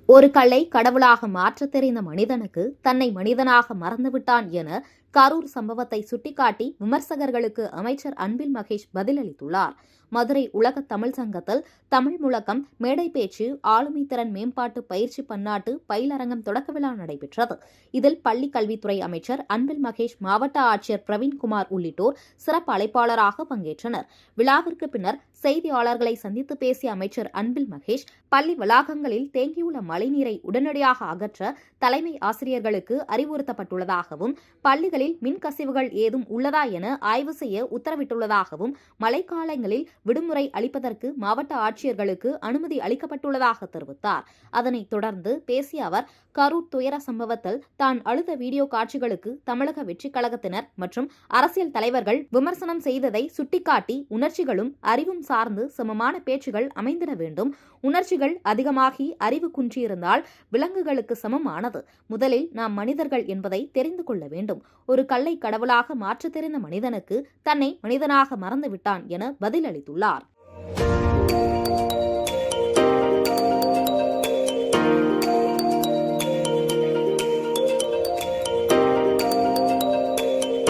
ஒரு கல்லை கடவுளாக மாற்றத் தெரிந்த மனிதனுக்கு தன்னை மனிதனாக மறந்துவிட்டான் என கரூர் சம்பவத்தை சுட்டிக்காட்டி விமர்சகர்களுக்கு அமைச்சர் அன்பில் மகேஷ் பதிலளித்துள்ளார். மதுரை உலக தமிழ் சங்கத்தில் தமிழ் முழக்கம், மேடை பேச்சு, ஆளுமை திறன் மேம்பாட்டு பயிற்சி பன்னாட்டு பயிலரங்கம் தொடக்க விழா நடைபெற்றது. இதில் பள்ளி கல்வித்துறை அமைச்சர் அன்பில் மகேஷ், மாவட்ட ஆட்சியர் பிரவீன்குமார் உள்ளிட்டோர் சிறப்பு அழைப்பாளராக பங்கேற்றனர். விழாவிற்கு பின்னர் செய்தியாளர்களை சந்தித்து பேசிய அமைச்சர் அன்பில் மகேஷ், பள்ளி வளாகங்களில் தேங்கியுள்ள மழைநீரை உடனடியாக அகற்ற தலைமை ஆசிரியர்களுக்கு அறிவுறுத்தப்பட்டுள்ளதாகவும், பள்ளிகளில் மின்கசிவுகள் ஏதும் உள்ளதா என ஆய்வு செய்ய உத்தரவிட்டுள்ளதாகவும், மழைக்காலங்களில் விடுமுறை அளிப்பதற்கு மாவட்ட ஆட்சியர்களுக்கு அனுமதி அளிக்கப்பட்டுள்ளதாக தெரிவித்தார். அதனைத் தொடர்ந்து பேசிய அவர், கரூர் துயர சம்பவத்தில் தான் அழுத வீடியோ காட்சிகளுக்கு தமிழக வெற்றிக் கழகத்தினர் மற்றும் அரசியல் தலைவர்கள் விமர்சனம் செய்ததை சுட்டிக்காட்டி, உணர்ச்சிகளும் அறிவும் சார்ந்து சமமான பேச்சுகள் அமைந்திட வேண்டும். உணர்ச்சிகள் அதிகமாகி அறிவு குன்றியிருந்தால் விலங்குகளுக்கு சமமானது. முதலில் நாம் மனிதர்கள் என்பதை தெரிந்து கொள்ள வேண்டும். ஒரு கல்லை கடவுளாக மாற்றத் தெரிந்த மனிதனுக்கு தன்னை மனிதனாக மறந்துவிட்டான் என பதிலளித்துள்ளார்.